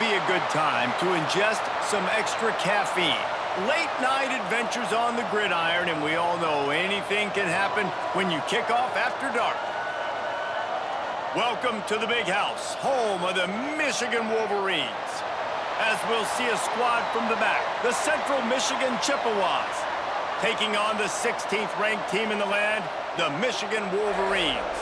be a good time to ingest some extra caffeine. Late night adventures on the gridiron, and we all know anything can happen when you kick off after dark. Welcome to the Big House, home of the Michigan Wolverines. As we'll see a squad from the back, the Central Michigan Chippewas, taking on the 16th ranked team in the land, the Michigan Wolverines.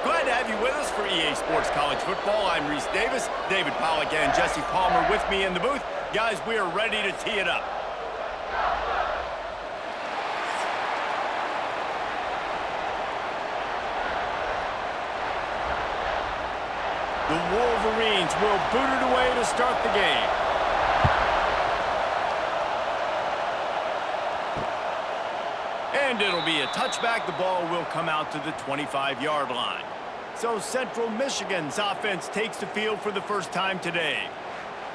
Glad to have you with us for EA Sports College Football. I'm Reese Davis, David Pollack and Jesse Palmer with me in the booth. Guys, we are ready to tee it up. The Wolverines will boot it away to start the game. And it'll be a touchback. The ball will come out to the 25-yard line. So Central Michigan's offense takes the field for the first time today.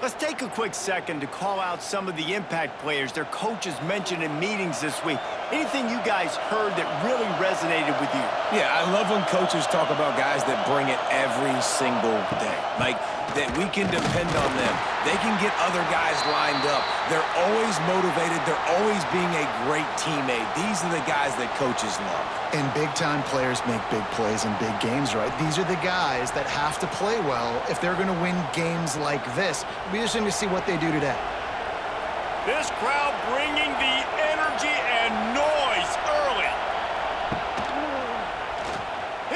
Let's take a quick second to call out some of the impact players their coaches mentioned in meetings this week. Anything you guys heard that really resonated with you? Yeah, I love when coaches talk about guys that bring it every single day. Like, that we can depend on them. They can get other guys lined up. They're always motivated. They're always being a great teammate. These are the guys that coaches love. And big-time players make big plays in big games, right? These are the guys that have to play well if they're going to win games like this. It'll be interesting to see what they do today. This crowd bringing the energy and noise early.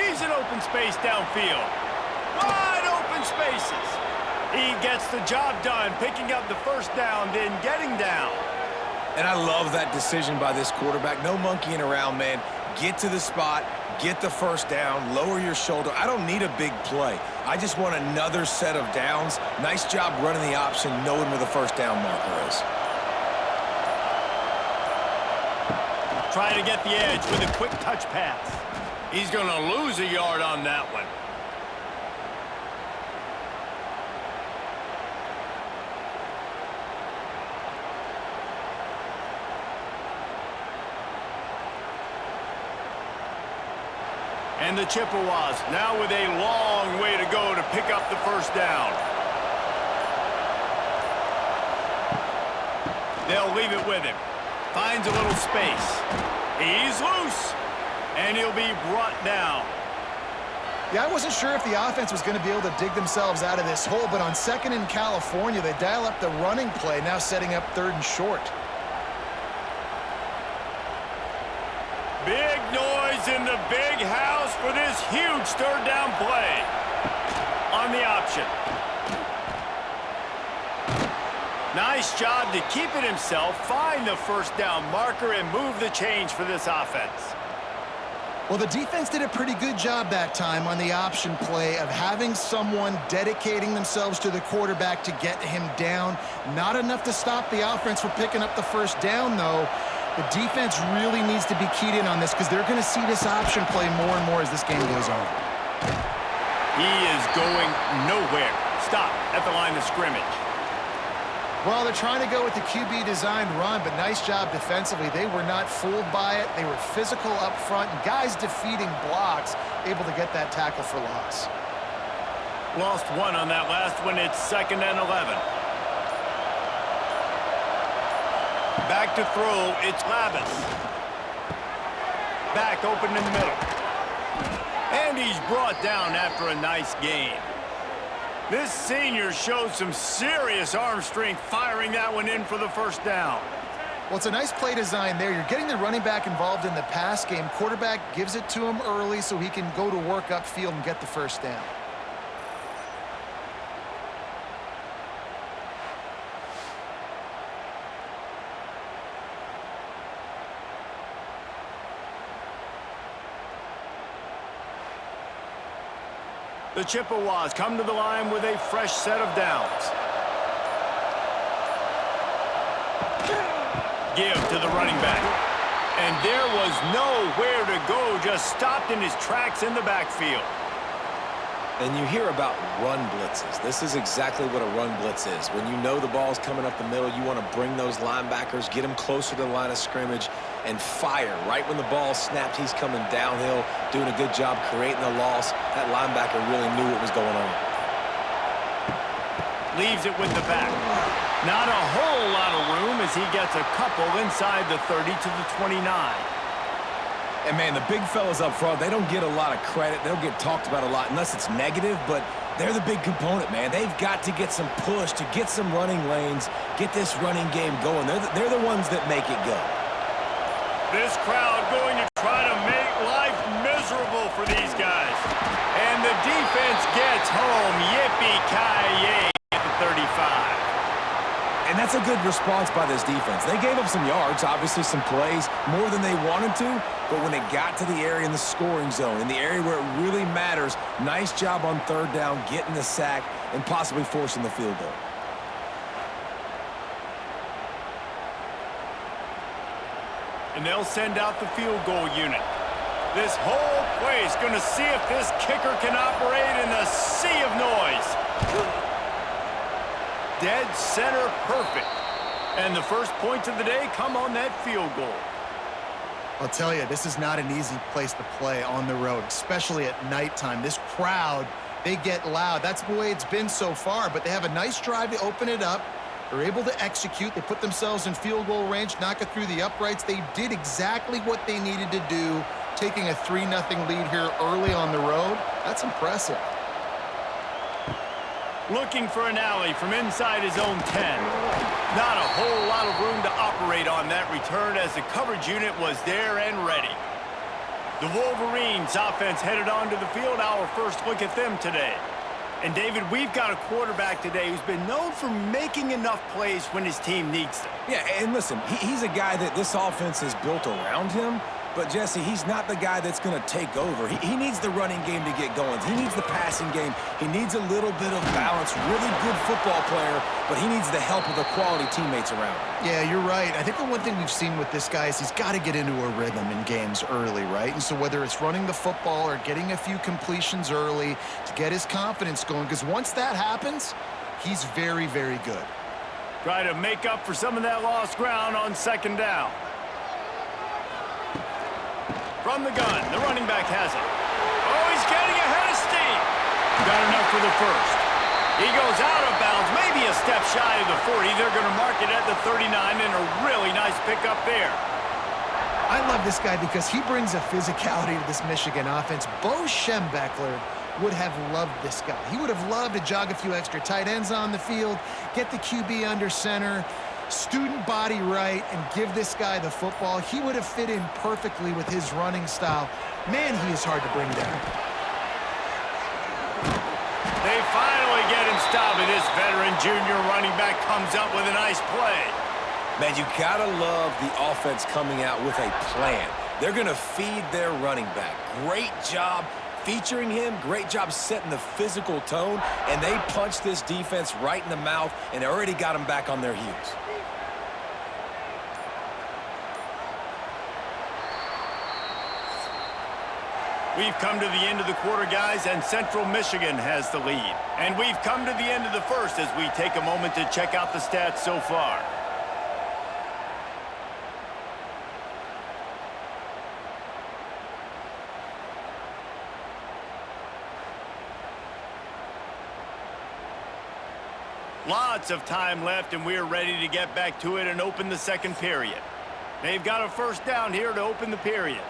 He's in open space downfield. Wide open spaces. He gets the job done, picking up the first down, then getting down. And I love that decision by this quarterback. No monkeying around, man. Get to the spot, get the first down, lower your shoulder. I don't need a big play. I just want another set of downs. Nice job running the option, knowing where the first down marker is. Trying to get the edge with a quick touch pass. He's going to lose a yard on that one. And the Chippewas now with a long way to go to pick up the first down. They'll leave it with him. Finds a little space. He's loose. And he'll be brought down. Yeah, I wasn't sure if the offense was going to be able to dig themselves out of this hole, but on second in California, they dial up the running play, now setting up third and short. Big noise in the big house for this huge third down play. On the option. Nice job to keep it himself, find the first down marker, and move the change for this offense. Well, the defense did a pretty good job that time on the option play of having someone dedicating themselves to the quarterback to get him down. Not enough to stop the offense from picking up the first down, though. The defense really needs to be keyed in on this because they're going to see this option play more and more as this game goes on. He is going nowhere. Stop at the line of scrimmage. Well, they're trying to go with the QB designed run, but nice job defensively. They were not fooled by it. They were physical up front, and guys defeating blocks, able to get that tackle for loss. Lost one on that last one. It's 2nd and 11. Back to throw, it's Lavis. Back open in the middle. And he's brought down after a nice gain. This senior showed some serious arm strength firing that one in for the first down. Well, it's a nice play design there. You're getting the running back involved in the pass game. Quarterback gives it to him early so he can go to work upfield and get the first down. The Chippewas come to the line with a fresh set of downs. Give to the running back. And there was nowhere to go, just stopped in his tracks in the backfield. And you hear about run blitzes. This is exactly what a run blitz is. When you know the ball's coming up the middle, you want to bring those linebackers, get them closer to the line of scrimmage, and fire. Right when the ball snapped, he's coming downhill, doing a good job creating a loss. That linebacker really knew what was going on. Leaves it with the back. Not a whole lot of room as he gets a couple inside the 30 to the 29. And, man, the big fellas up front, they don't get a lot of credit. They don't get talked about a lot unless it's negative, but they're the big component, man. They've got to get some push, to get some running lanes, get this running game going. They're the ones that make it go. This crowd going to try to make life miserable for these guys. And the defense gets home. Yippee-ki-yay at the 35. And that's a good response by this defense. They gave up some yards, obviously some plays, more than they wanted to, but when it got to the area in the scoring zone, in the area where it really matters, nice job on third down, getting the sack, and possibly forcing the field goal. And they'll send out the field goal unit. This whole place going to see if this kicker can operate in a sea of noise. Dead center perfect. And the first points of the day come on that field goal. I'll tell you, this is not an easy place to play on the road, especially at nighttime. This crowd, they get loud. That's the way it's been so far, but they have a nice drive to open it up. They're able to execute. They put themselves in field goal range, knock it through the uprights. They did exactly what they needed to do, taking a 3-0 lead here early on the road. That's impressive. Looking for an alley from inside his own 10. Not a whole lot of room to operate on that return as the coverage unit was there and ready. The Wolverines offense headed onto the field. Our first look at them today. And David, we've got a quarterback today who's been known for making enough plays when his team needs them. Yeah, and listen, he's a guy that this offense is built around him. But, Jesse, he's not the guy that's going to take over. He needs the running game to get going. He needs the passing game. He needs a little bit of balance. Really good football player, but he needs the help of the quality teammates around him. Yeah, you're right. I think the one thing we've seen with this guy is he's got to get into a rhythm in games early, right? And so whether it's running the football or getting a few completions early to get his confidence going, because once that happens, he's very, very good. Try to make up for some of that lost ground on second down. From the gun, the running back has it. Oh, he's getting ahead of steam. Got enough for the first. He goes out of bounds, maybe a step shy of the 40. They're going to mark it at the 39, and a really nice pickup there. I love this guy because he brings a physicality to this Michigan offense. Bo Schembechler would have loved this guy. He would have loved to jog a few extra tight ends on the field, get the QB under center, student body right, and give this guy the football. He would have fit in perfectly with his running style. Man, he is hard to bring down. They finally get him stopped, and this veteran junior running back comes up with a nice play. Man, you got to love the offense coming out with a plan. They're going to feed their running back. Great job featuring him, great job setting the physical tone, and they punched this defense right in the mouth and already got them back on their heels. We've come to the end of the quarter, guys, and Central Michigan has the lead. And we've come to the end of the first as we take a moment to check out the stats so far. Lots of time left, and we're ready to get back to it and open the second period. They've got a first down here to open the period.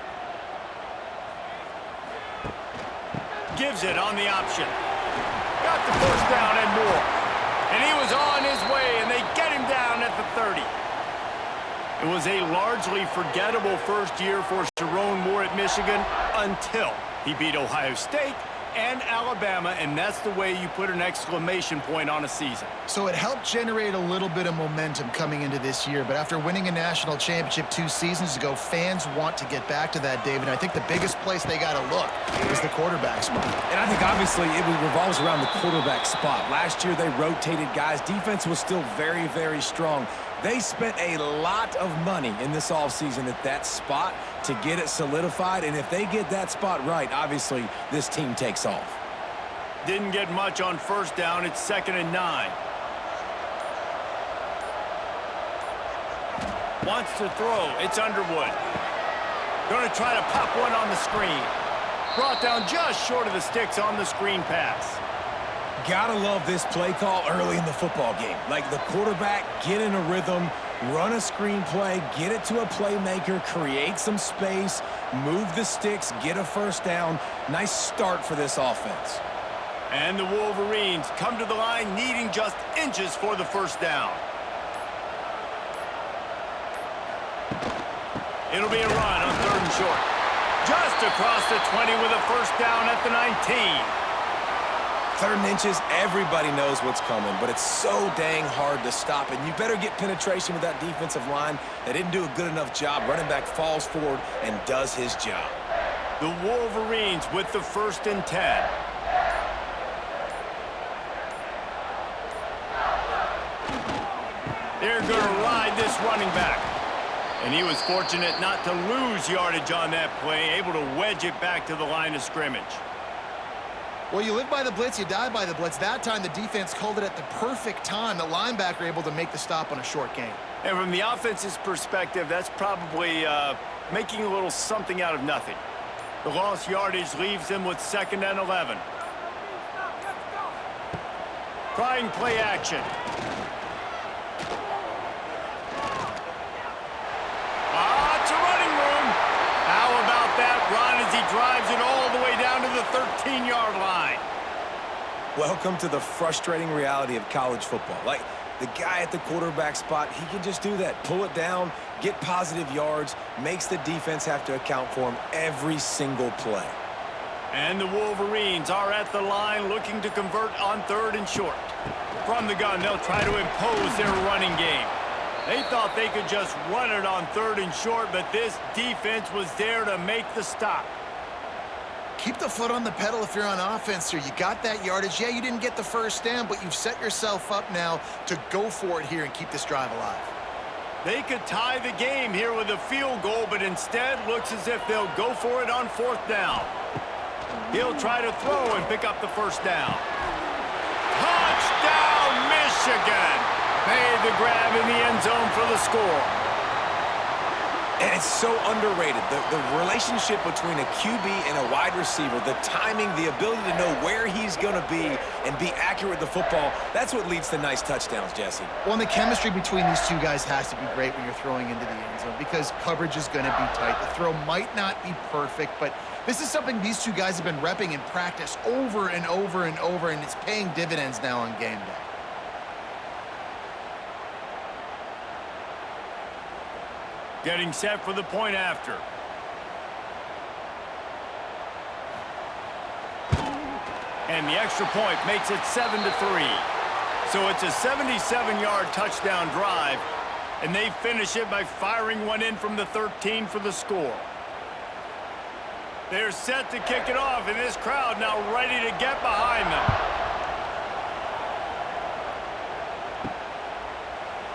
Gives it on the option. Got the first down and more. And he was on his way, and they get him down at the 30. It was a largely forgettable first year for Sharon Moore at Michigan until he beat Ohio State and Alabama, and that's the way you put an exclamation point on a season. So it helped generate a little bit of momentum coming into this year, but after winning a national championship 2 seasons ago, fans want to get back to that, David. I think the biggest place they got to look is the quarterback spot. And I think obviously it revolves around the quarterback spot. Last year they rotated guys. Defense was still very, very strong. They spent a lot of money in this offseason at that spot to get it solidified, and if they get that spot right, obviously this team takes off. Didn't get much on first down. It's 2nd and 9. Wants to throw. It's Underwood. Going to try to pop one on the screen. Brought down just short of the sticks on the screen pass. Gotta love this play call early in the football game. Like the quarterback, get in a rhythm, run a screen play, get it to a playmaker, create some space, move the sticks, get a first down. Nice start for this offense. And the Wolverines come to the line needing just inches for the first down. It'll be a run on 3rd and short. Just across the 20 with a first down at the 19. 3rd and inches, everybody knows what's coming, but it's so dang hard to stop it. You better get penetration with that defensive line. They didn't do a good enough job. Running back falls forward and does his job. The Wolverines with the 1st and 10. They're going to ride this running back. And he was fortunate not to lose yardage on that play, able to wedge it back to the line of scrimmage. Well, you live by the blitz, you die by the blitz. That time, the defense called it at the perfect time. The linebacker able to make the stop on a short gain. And from the offense's perspective, that's probably making a little something out of nothing. The lost yardage leaves them with 2nd and 11. Trying play action. It's a running room. How about that run as he drives it all the way down to the 13-yard line? Welcome to the frustrating reality of college football. Like, the guy at the quarterback spot, he can just do that. Pull it down, get positive yards, makes the defense have to account for him every single play. And the Wolverines are at the line looking to convert on 3rd and short. From the gun, they'll try to impose their running game. They thought they could just run it on 3rd and short, but this defense was there to make the stop. Keep the foot on the pedal if you're on offense here. You got that yardage. Yeah, you didn't get the first down, but you've set yourself up now to go for it here and keep this drive alive. They could tie the game here with a field goal, but instead looks as if they'll go for it on 4th down. He'll try to throw and pick up the first down. Touchdown, Michigan! Made the grab in the end zone for the score. And it's so underrated. The relationship between a QB and a wide receiver, the timing, the ability to know where he's going to be and be accurate with the football, that's what leads to nice touchdowns, Jesse. Well, and the chemistry between these two guys has to be great when you're throwing into the end zone because coverage is going to be tight. The throw might not be perfect, but this is something these two guys have been repping in practice over and over and over, and it's paying dividends now on game day. Getting set for the point after. And the extra point makes it 7-3. So it's a 77-yard touchdown drive, and they finish it by firing one in from the 13 for the score. They're set to kick it off, and this crowd now ready to get behind them.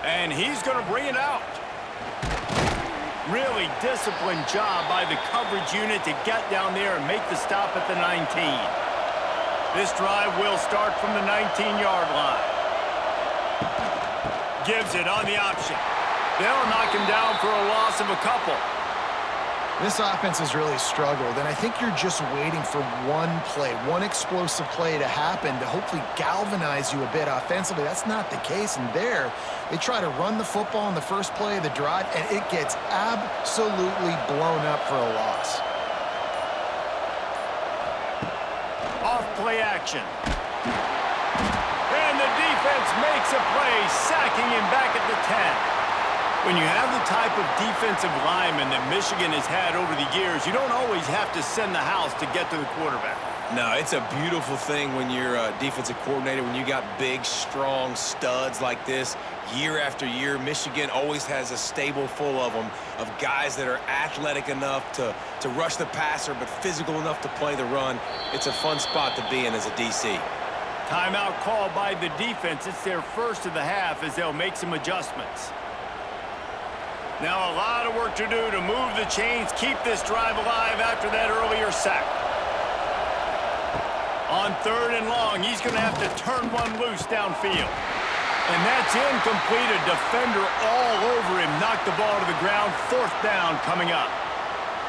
And he's going to bring it out. Really disciplined job by the coverage unit to get down there and make the stop at the 19. This drive will start from the 19-yard line. Gives it on the option. They'll knock him down for a loss of a couple. This offense has really struggled, and I think you're just waiting for one play, one explosive play to happen to hopefully galvanize you a bit offensively. That's not the case, and there, they try to run the football in the first play of the drive, and it gets absolutely blown up for a loss. Off play action. And the defense makes a play, sacking him back at the 10. When you have the type of defensive lineman that Michigan has had over the years, you don't always have to send the house to get to the quarterback. No, it's a beautiful thing when you're a defensive coordinator, when you got big, strong studs like this. Year after year, Michigan always has a stable full of them, of guys that are athletic enough to rush the passer, but physical enough to play the run. It's a fun spot to be in as a DC. Timeout called by the defense. It's their first of the half as they'll make some adjustments. Now a lot of work to do to move the chains, keep this drive alive after that earlier sack. On 3rd and long, he's going to have to turn one loose downfield. And that's incomplete. A defender all over him. Knocked the ball to the ground. 4th down coming up.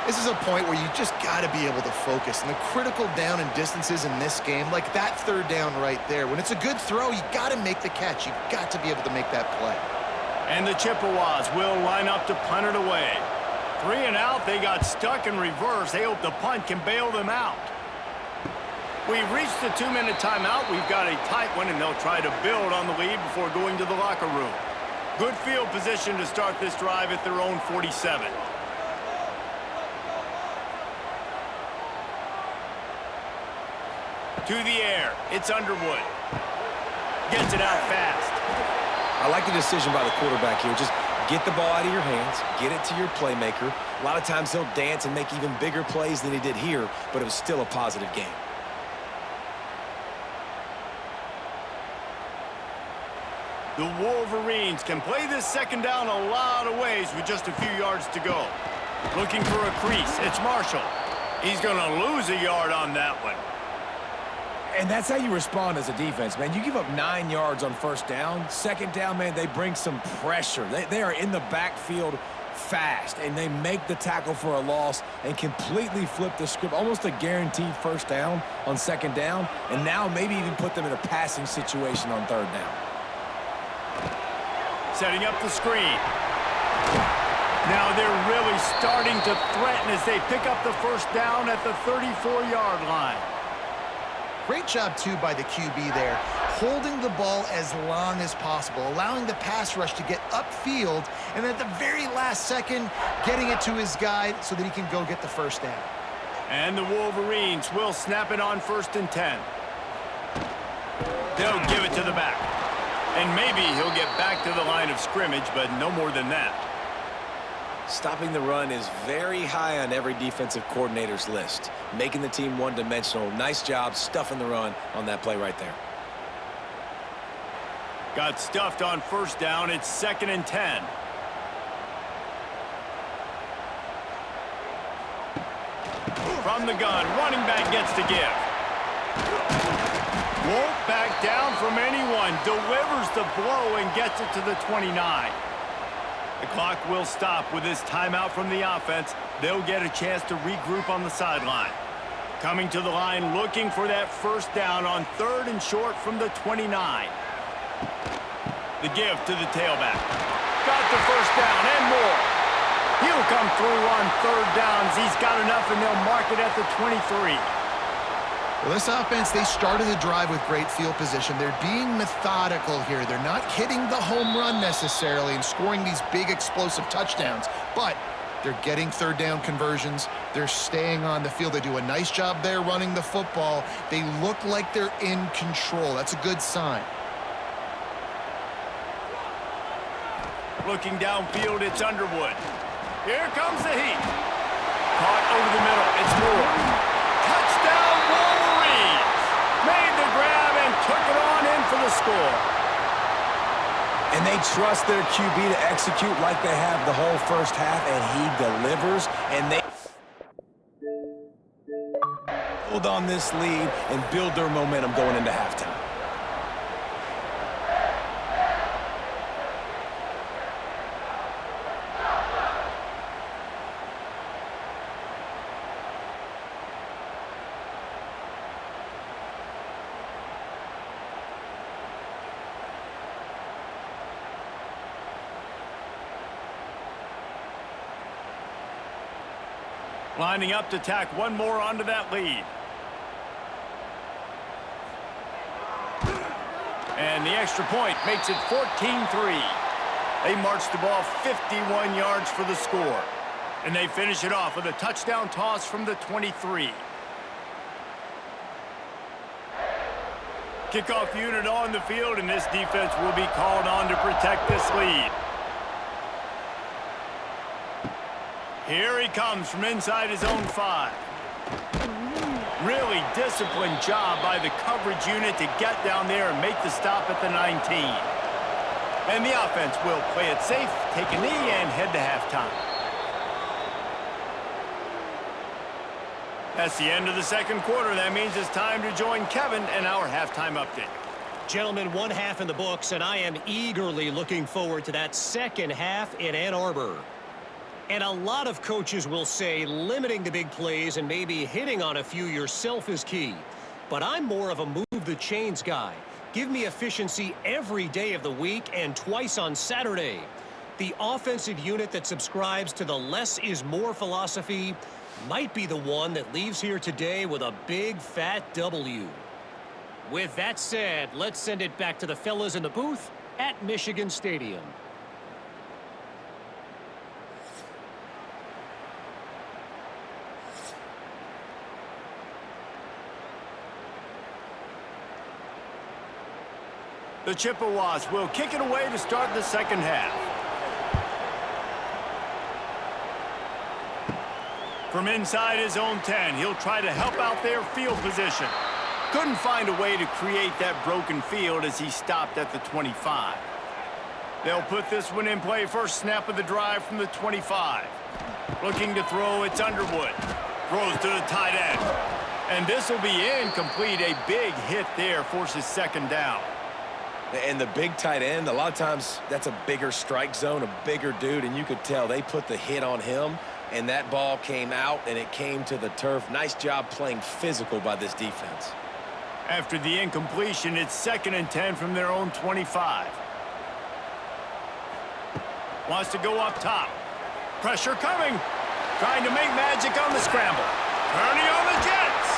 This is a point where you just got to be able to focus. And the critical down and distances in this game, like that third down right there, when it's a good throw, you got to make the catch. You got to be able to make that play. And the Chippewas will line up to punt it away. 3 and out, they got stuck in reverse. They hope the punt can bail them out. We've reached the 2-minute timeout. We've got a tight one, and they'll try to build on the lead before going to the locker room. Good field position to start this drive at their own 47. To the air, it's Underwood. Gets it out fast. I like the decision by the quarterback here. Just get the ball out of your hands, get it to your playmaker. A lot of times he'll dance and make even bigger plays than he did here, but it was still a positive game. The Wolverines can play this second down a lot of ways with just a few yards to go. Looking for a crease, it's Marshall. He's going to lose a yard on that one. And that's how you respond as a defense, man. You give up 9 yards on first down. Second down, man, they bring some pressure. They are in the backfield fast, and they make the tackle for a loss and completely flip the script. Almost a guaranteed first down on second down, and now maybe even put them in a passing situation on third down. Setting up the screen. Now they're really starting to threaten as they pick up the first down at the 34-yard line. Great job, too, by the QB there, holding the ball as long as possible, allowing the pass rush to get upfield, and at the very last second, getting it to his guy so that he can go get the first down. And the Wolverines will snap it on 1st and 10. They'll give it to the back. And maybe he'll get back to the line of scrimmage, but no more than that. Stopping the run is very high on every defensive coordinator's list, making the team one-dimensional. Nice job stuffing the run on that play right there. Got stuffed on first down. It's 2nd and 10. From the gun, running back gets to give. Won't back down from anyone. Delivers the blow and gets it to the 29. The clock will stop with this timeout from the offense. They'll get a chance to regroup on the sideline. Coming to the line, looking for that first down on 3rd and short from the 29. The give to the tailback. Got the first down and more. He'll come through on 3rd downs. He's got enough, and they'll mark it at the 23. Well, this offense, they started the drive with great field position. They're being methodical here. They're not hitting the home run necessarily and scoring these big explosive touchdowns, but they're getting 3rd down conversions. They're staying on the field. They do a nice job there running the football. They look like they're in control. That's a good sign. Looking downfield, it's Underwood. Here comes the heat. Caught over the middle. It's Moore. Touchdown, Wolverines! Made the grab and took it on in for the score. And they trust their QB to execute like they have the whole first half, and he delivers, and they hold on this lead and build their momentum going into halftime. Lining up to tack one more onto that lead. And the extra point makes it 14-3. They march the ball 51 yards for the score. And they finish it off with a touchdown toss from the 23. Kickoff unit on the field, and this defense will be called on to protect this lead. Here he comes from inside his own 5. Really disciplined job by the coverage unit to get down there and make the stop at the 19. And the offense will play it safe, take a knee, and head to halftime. That's the end of the second quarter. That means it's time to join Kevin and our halftime update. Gentlemen, 1 half in the books, and I am eagerly looking forward to that second half in Ann Arbor. And a lot of coaches will say limiting the big plays and maybe hitting on a few yourself is key. But I'm more of a move the chains guy. Give me efficiency every day of the week and twice on Saturday. The offensive unit that subscribes to the less is more philosophy might be the one that leaves here today with a big fat W. With that said, let's send it back to the fellas in the booth at Michigan Stadium. The Chippewas will kick it away to start the second half. From inside his own 10, he'll try to help out their field position. Couldn't find a way to create that broken field as he stopped at the 25. They'll put this one in play first snap of the drive from the 25. Looking to throw, it's Underwood. Throws to the tight end. And this will be incomplete. A big hit there forces second down. And the big tight end, a lot of times that's a bigger strike zone, a bigger dude, and you could tell they put the hit on him, and that ball came out, and it came to the turf. Nice job playing physical by this defense. After the incompletion, it's 2nd and 10 from their own 25. Wants to go up top. Pressure coming. Trying to make magic on the scramble. Turning on the Jets.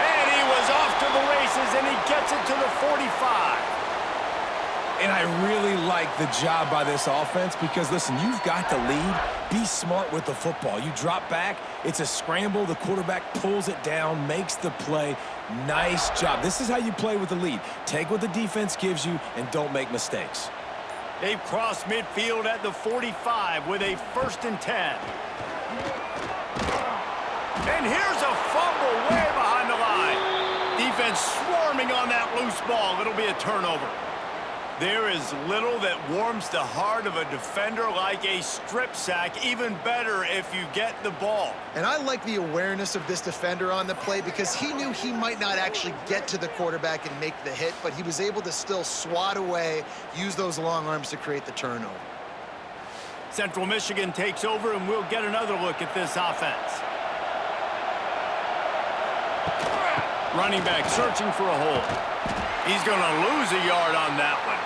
And he was off to the races, and he gets it to the 45. And I really like the job by this offense because, listen, you've got the lead. Be smart with the football. You drop back, it's a scramble. The quarterback pulls it down, makes the play. Nice job. This is how you play with the lead. Take what the defense gives you and don't make mistakes. They've crossed midfield at the 45 with a 1st and 10. And here's a fumble way behind the line. Defense swarming on that loose ball. It'll be a turnover. There is little that warms the heart of a defender like a strip sack. Even better if you get the ball. And I like the awareness of this defender on the play because he knew he might not actually get to the quarterback and make the hit, but he was able to still swat away, use those long arms to create the turnover. Central Michigan takes over, and we'll get another look at this offense. Running back searching for a hole. He's going to lose a yard on that one.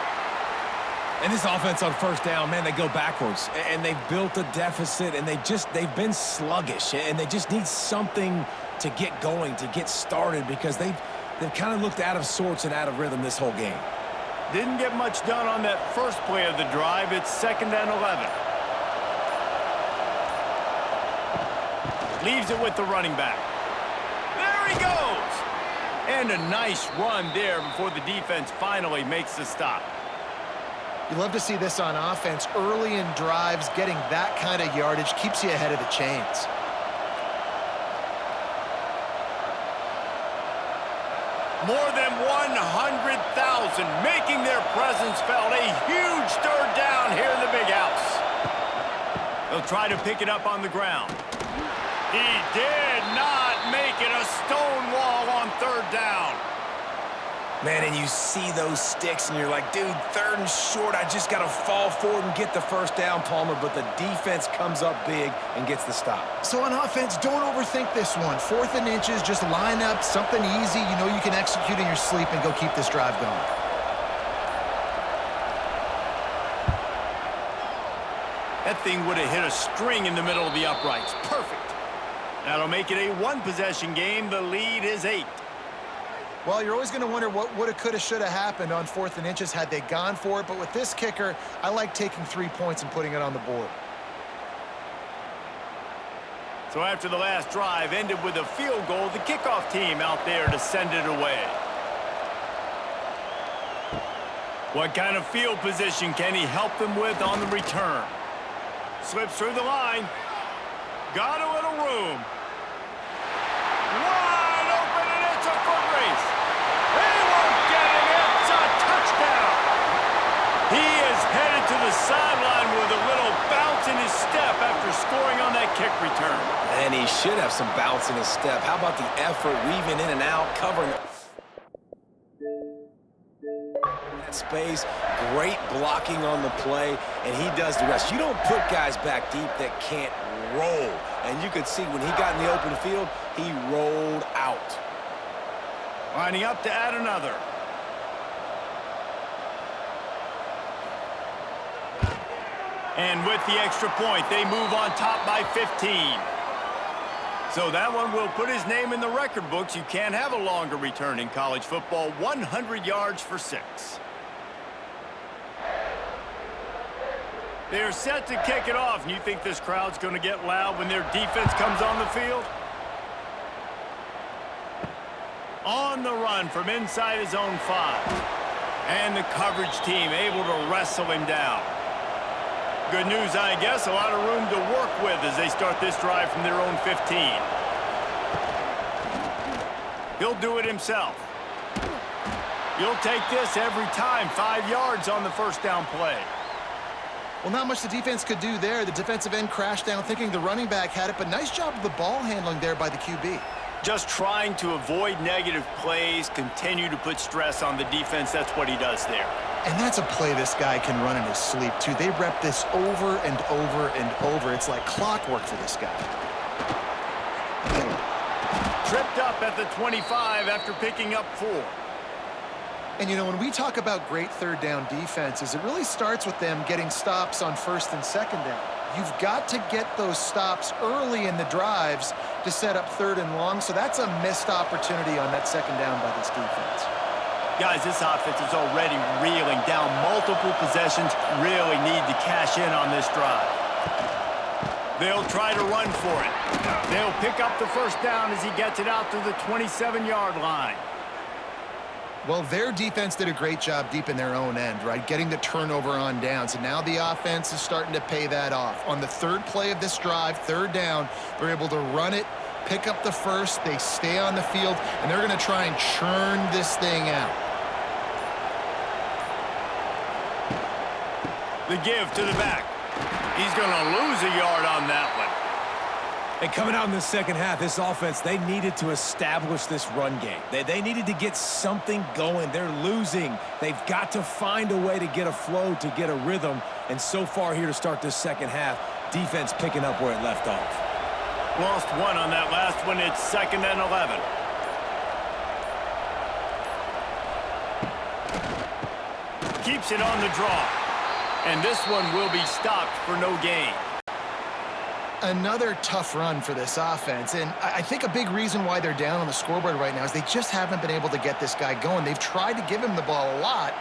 And this offense on 1st down, man, they go backwards. And they've built a deficit, and they've been sluggish. And they just need something to get going, to get started, because they've kind of looked out of sorts and out of rhythm this whole game. Didn't get much done on that first play of the drive. It's 2nd and 11. Leaves it with the running back. There he goes. And a nice run there before the defense finally makes the stop. You love to see this on offense. Early in drives, getting that kind of yardage keeps you ahead of the chains. More than 100,000 making their presence felt. A huge 3rd down here in the big house. They'll try to pick it up on the ground. He did not make it. A stone wall on 3rd down. Man, and you see those sticks, and you're like, dude, 3rd and short. I just got to fall forward and get the 1st down, Palmer. But the defense comes up big and gets the stop. So on offense, don't overthink this one. 4th and inches, just line up something easy you know you can execute in your sleep and go keep this drive going. That thing would have hit a string in the middle of the uprights. Perfect. That'll make it a 1-possession game. The lead is 8. Well, you're always going to wonder what woulda, coulda, shoulda happened on 4th and inches had they gone for it. But with this kicker, I like taking 3 points and putting it on the board. So after the last drive ended with a field goal, the kickoff team out there to send it away. What kind of field position can he help them with on the return? Slips through the line. Got a little room. Wide open, and it's a foot race. He won't get it. It's a touchdown. He is headed to the sideline with a little bounce in his step after scoring on that kick return. And he should have some bounce in his step. How about the effort, weaving in and out, covering that space, great blocking on the play, and he does the rest. You don't put guys back deep that can't roll. And you could see when he got in the open field, he rolled out. Lining up to add another. And with the extra point, they move on top by 15. So that one will put his name in the record books. You can't have a longer return in college football. 100 yards for 6. They're set to kick it off. And you think this crowd's going to get loud when their defense comes on the field? On the run from inside his own 5. And the coverage team able to wrestle him down. Good news, I guess, a lot of room to work with as they start this drive from their own 15. He'll do it himself. You'll take this every time. 5 yards on the first down play. Well, not much the defense could do there. The defensive end crashed down thinking the running back had it, but nice job of the ball handling there by the QB. Just trying to avoid negative plays, continue to put stress on the defense. That's what he does there. And that's a play this guy can run in his sleep, too. They rep this over and over and over. It's like clockwork for this guy. Tripped up at the 25 after picking up 4. And, you know, when we talk about great third down defenses, it really starts with them getting stops on first and second down. You've got to get those stops early in the drives to set up third and long, so that's a missed opportunity on that second down by this defense. Guys, this offense is already reeling down multiple possessions. Really need to cash in on this drive. They'll try to run for it. They'll pick up the first down as he gets it out to the 27-yard line. Well, their defense did a great job deep in their own end, right? Getting the turnover on downs. And now the offense is starting to pay that off. On the third play of this drive, third down, they're able to run it, pick up the first, they stay on the field, and they're going to try and churn this thing out. The give to the back. He's going to lose a yard on that one. And coming out in the second half, this offense, they needed to establish this run game. They needed to get something going. They're losing. They've got to find a way to get a flow, to get a rhythm. And so far here to start this second half, defense picking up where it left off. Lost 1 on that last one. It's 2nd and 11. Keeps it on the draw. And this one will be stopped for no gain. Another tough run for this offense, and I think a big reason why they're down on the scoreboard right now is they just haven't been able to get this guy going. They've tried to give him the ball a lot.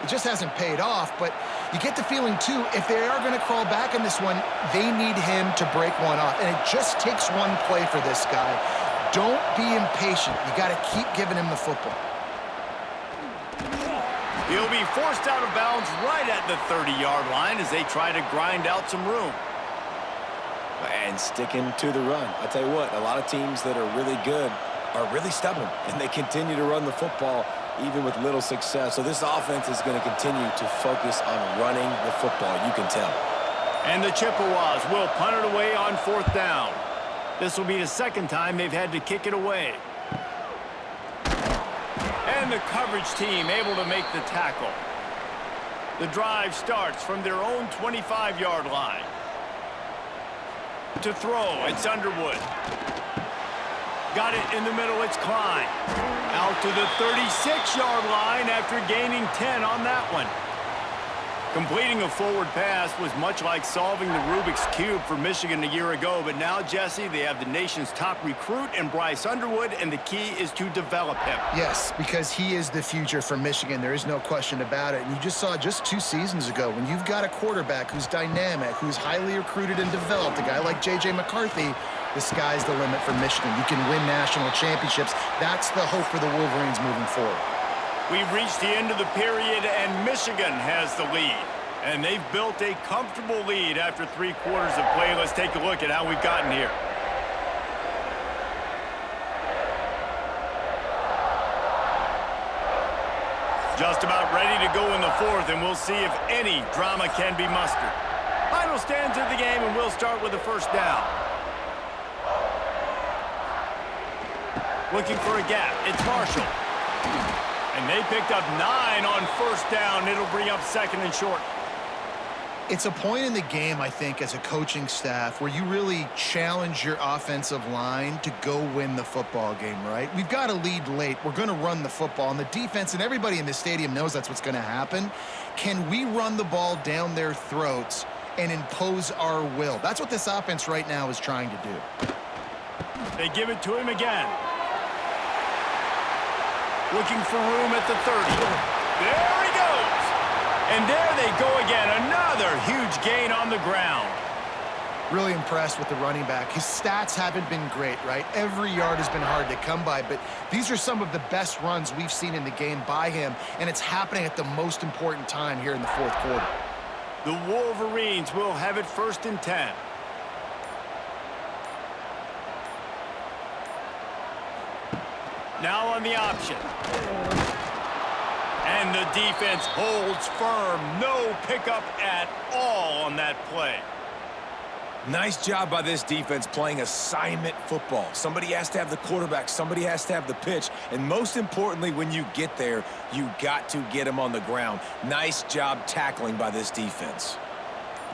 It just hasn't paid off, but you get the feeling, too, if they are going to crawl back in this one, they need him to break one off, and it just takes one play for this guy. Don't be impatient. You got to keep giving him the football. He'll be forced out of bounds right at the 30-yard line as they try to grind out some room. And sticking to the run. I tell you what, a lot of teams that are really good are really stubborn, and they continue to run the football even with little success. So this offense is going to continue to focus on running the football, you can tell. And the Chippewas will punt it away on 4th down. This will be the second time they've had to kick it away. And the coverage team able to make the tackle. The drive starts from their own 25-yard line. To throw, it's Underwood. Got it in the middle, it's Klein. Out to the 36-yard line after gaining 10 on that one. Completing a forward pass was much like solving the Rubik's Cube for Michigan a year ago, but now, Jesse, they have the nation's top recruit in Bryce Underwood, and the key is to develop him. Yes, because he is the future for Michigan. There is no question about it. And you just saw just 2 seasons ago when you've got a quarterback who's dynamic, who's highly recruited and developed, a guy like J.J. McCarthy, the sky's the limit for Michigan. You can win national championships. That's the hope for the Wolverines moving forward. We've reached the end of the period, and Michigan has the lead. And they've built a comfortable lead after 3 quarters of play. Let's take a look at how we've gotten here. Just about ready to go in the 4th, and we'll see if any drama can be mustered. Final stands of the game, and we'll start with the first down. Looking for a gap. It's Marshall. And they picked up 9 on first down. It'll bring up second and short. It's a point in the game, I think, as a coaching staff where you really challenge your offensive line to go win the football game, right? We've got to lead late. We're going to run the football. And the defense and everybody in the stadium knows that's what's going to happen. Can we run the ball down their throats and impose our will? That's what this offense right now is trying to do. They give it to him again. Looking for room at the 30. There he goes. And there they go again. Another huge gain on the ground. Really impressed with the running back. His stats haven't been great, right? Every yard has been hard to come by, but these are some of the best runs we've seen in the game by him, and it's happening at the most important time here in the fourth quarter. The Wolverines will have it 1st and 10. Now on the option. And the defense holds firm. No pickup at all on that play. Nice job by this defense playing assignment football. Somebody has to have the quarterback. Somebody has to have the pitch. And most importantly, when you get there, you got to get him on the ground. Nice job tackling by this defense.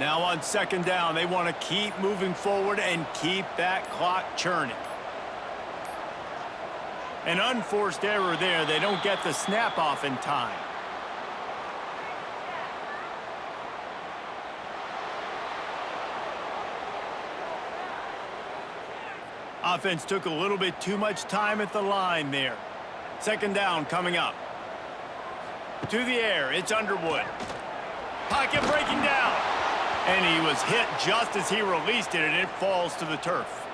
Now on 2nd down, they want to keep moving forward and keep that clock churning. An unforced error there. They don't get the snap off in time. Offense took a little bit too much time at the line there. 2nd down coming up. To the air, it's Underwood. Pocket breaking down. And he was hit just as he released it, and it falls to the turf.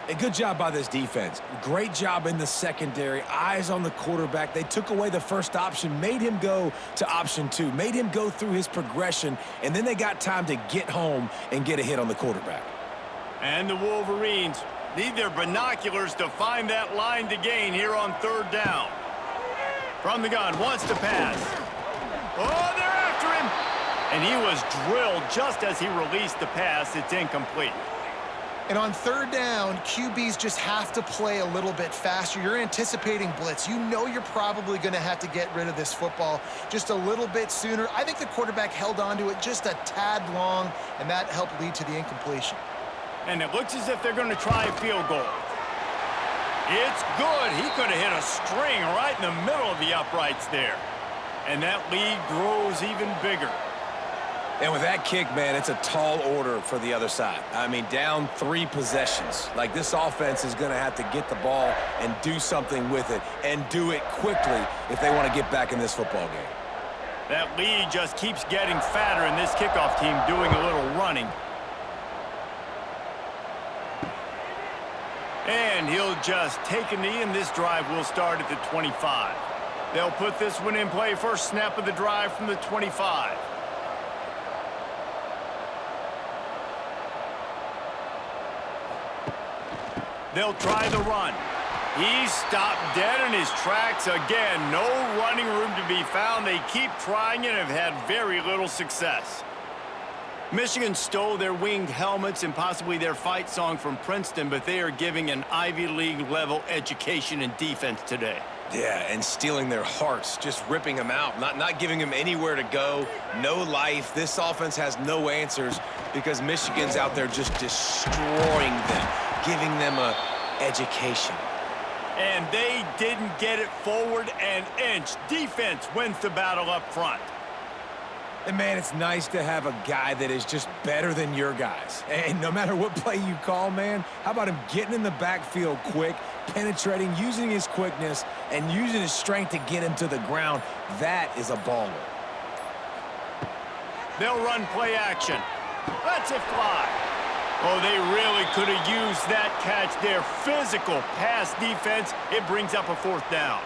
A good job by this defense. Great job in the secondary. Eyes on the quarterback. They took away the first option, made him go to option 2, made him go through his progression, and then they got time to get home and get a hit on the quarterback. And the Wolverines need their binoculars to find that line to gain here on 3rd down. From the gun, wants to pass. Oh, they're after him. And he was drilled just as he released the pass. It's incomplete. And on 3rd down, QBs just have to play a little bit faster. You're anticipating blitz. You know you're probably going to have to get rid of this football just a little bit sooner. I think the quarterback held on to it just a tad long, and that helped lead to the incompletion. And it looks as if they're going to try a field goal. It's good. He could have hit a string right in the middle of the uprights there. And that lead grows even bigger. And with that kick, man, it's a tall order for the other side. I mean, down 3 possessions. Like, this offense is going to have to get the ball and do something with it, and do it quickly if they want to get back in this football game. That lead just keeps getting fatter, and this kickoff team doing a little running. And he'll just take a knee, and this drive will start at the 25. They'll put this one in play. First snap of the drive from the 25. They'll try the run. He's stopped dead in his tracks again. No running room to be found. They keep trying and have had very little success. Michigan stole their winged helmets and possibly their fight song from Princeton, but they are giving an Ivy League level education in defense today. Yeah, and stealing their hearts, just ripping them out, not giving them anywhere to go, no life. This offense has no answers because Michigan's out there just destroying them, giving them a education. And they didn't get it forward an inch. Defense wins the battle up front. And, man, it's nice to have a guy that is just better than your guys. And no matter what play you call, man, how about him getting in the backfield quick, penetrating, using his quickness, and using his strength to get him to the ground? That is a baller. They'll run play action. Let's it fly. Oh, they really could have used that catch there. Physical pass defense. It brings up a 4th down.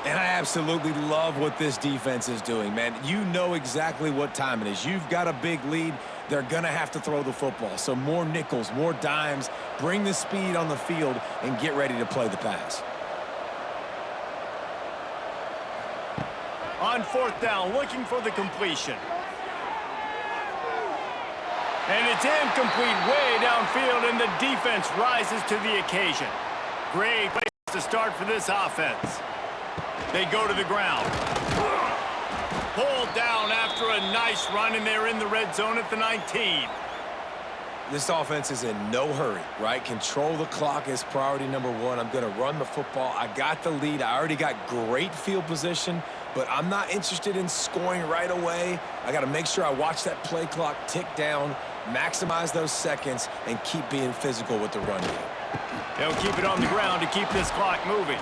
And I absolutely love what this defense is doing, man. You know exactly what time it is. You've got a big lead. They're going to have to throw the football. So more nickels, more dimes, bring the speed on the field, and get ready to play the pass. On 4th down, looking for the completion. And it's incomplete way downfield, and the defense rises to the occasion. Great place to start for this offense. They go to the ground. Pulled down after a nice run, and they're in the red zone at the 19. This offense is in no hurry, right? Control the clock is priority number one. I'm going to run the football. I got the lead. I already got great field position, but I'm not interested in scoring right away. I got to make sure I watch that play clock tick down, maximize those seconds, and keep being physical with the run game. They'll keep it on the ground to keep this clock moving.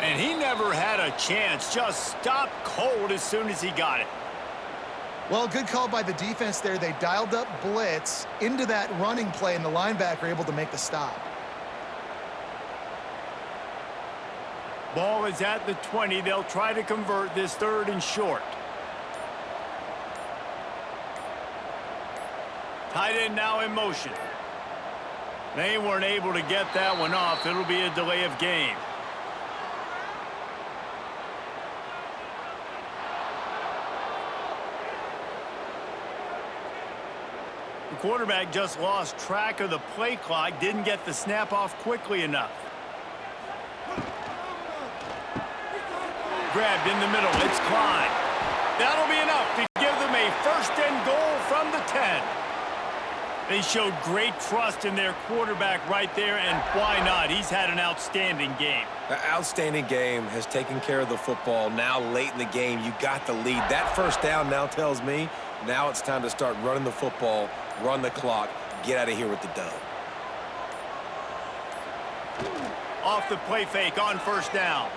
And he never had a chance. Just stopped cold as soon as he got it. Well, good call by the defense there. They dialed up blitz into that running play, and the linebacker able to make the stop. Ball is at the 20. They'll try to convert this 3rd and short. Tight end now in motion. They weren't able to get that one off. It'll be a delay of game. The quarterback just lost track of the play clock, didn't get the snap off quickly enough. Grabbed in the middle, it's Klein. That'll be enough to give them a 1st and goal from the 10. They showed great trust in their quarterback right there, and why not? He's had an outstanding game. The outstanding game has taken care of the football. Now late in the game, you got the lead. That 1st down now tells me now it's time to start running the football, run the clock, get out of here with the dub. Off the play fake on 1st down.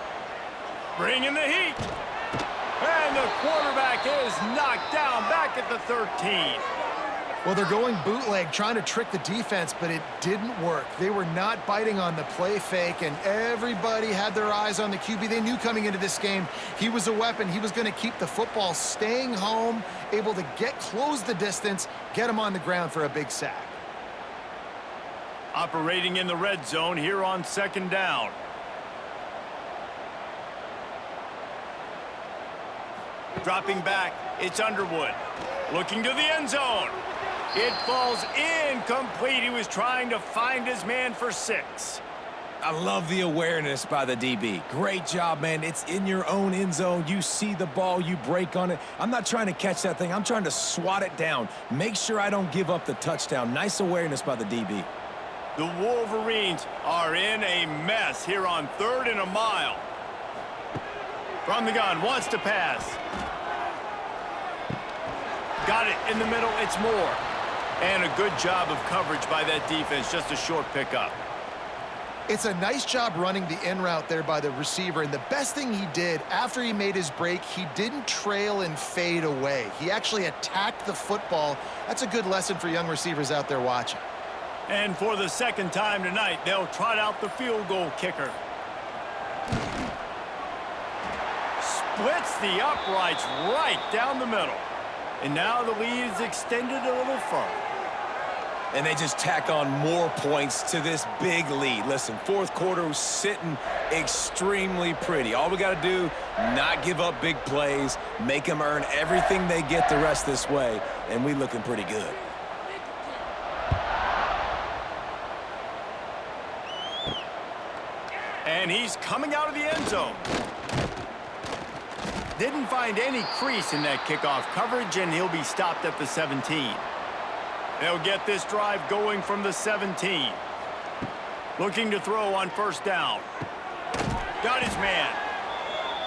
Bringing the heat. And the quarterback is knocked down back at the 13. Well, they're going bootleg, trying to trick the defense, but it didn't work. They were not biting on the play fake, and everybody had their eyes on the QB. They knew coming into this game he was a weapon. He was going to keep the football, staying home, able to close the distance, get him on the ground for a big sack. Operating in the red zone here on 2nd down. Dropping back, it's Underwood. Looking to the end zone. It falls incomplete. He was trying to find his man for 6. I love the awareness by the DB. Great job, man. It's in your own end zone. You see the ball, you break on it. I'm not trying to catch that thing. I'm trying to swat it down. Make sure I don't give up the touchdown. Nice awareness by the DB. The Wolverines are in a mess here on 3rd and a mile. From the gun, wants to pass. Got it in the middle, it's Moore. And a good job of coverage by that defense, just a short pickup. It's a nice job running the in route there by the receiver, and the best thing he did after he made his break, he didn't trail and fade away. He actually attacked the football. That's a good lesson for young receivers out there watching. And for the 2nd time tonight, they'll trot out the field goal kicker. Splits the uprights right down the middle. And now the lead is extended a little further. And they just tack on more points to this big lead. Listen, 4th quarter was sitting extremely pretty. All we got to do, not give up big plays, make them earn everything they get the rest this way, and we looking pretty good. And he's coming out of the end zone. Didn't find any crease in that kickoff coverage, and he'll be stopped at the 17. They'll get this drive going from the 17. Looking to throw on 1st down. Got his man.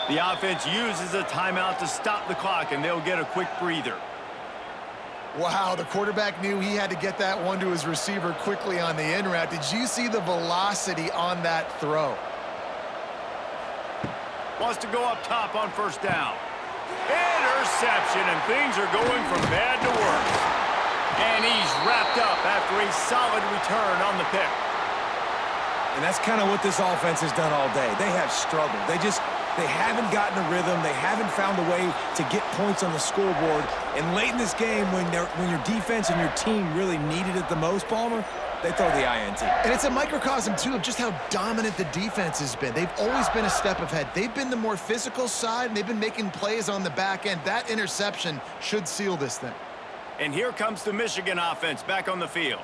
The offense uses a timeout to stop the clock, and they'll get a quick breather. Wow, the quarterback knew he had to get that one to his receiver quickly on the in route. Did you see the velocity on that throw? Wants to go up top on 1st down. Interception, and things are going from bad to worse. And he's wrapped up after a solid return on the pick. And that's kind of what this offense has done all day. They have struggled. They haven't gotten a rhythm. They haven't found a way to get points on the scoreboard. And late in this game, when your defense and your team really needed it the most, Palmer, they throw the INT. And it's a microcosm, too, of just how dominant the defense has been. They've always been a step ahead. They've been the more physical side, and they've been making plays on the back end. That interception should seal this thing. And here comes the Michigan offense back on the field.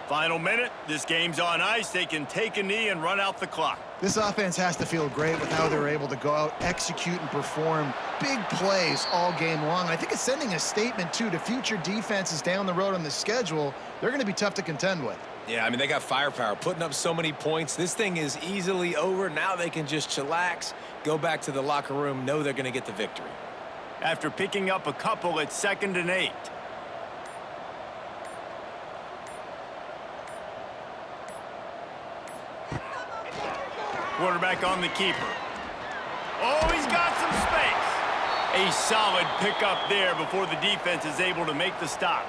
Final minute, this game's on ice. They can take a knee and run out the clock. This offense has to feel great with how they're able to go out, execute, and perform big plays all game long. I think it's sending a statement, too, to future defenses down the road on the schedule. They're going to be tough to contend with. Yeah, I mean, they got firepower, putting up so many points. This thing is easily over. Now they can just chillax, go back to the locker room, know they're going to get the victory. After picking up a couple, it's 2nd and 8. Quarterback on the keeper. Oh, he's got some space. A solid pickup there before the defense is able to make the stop.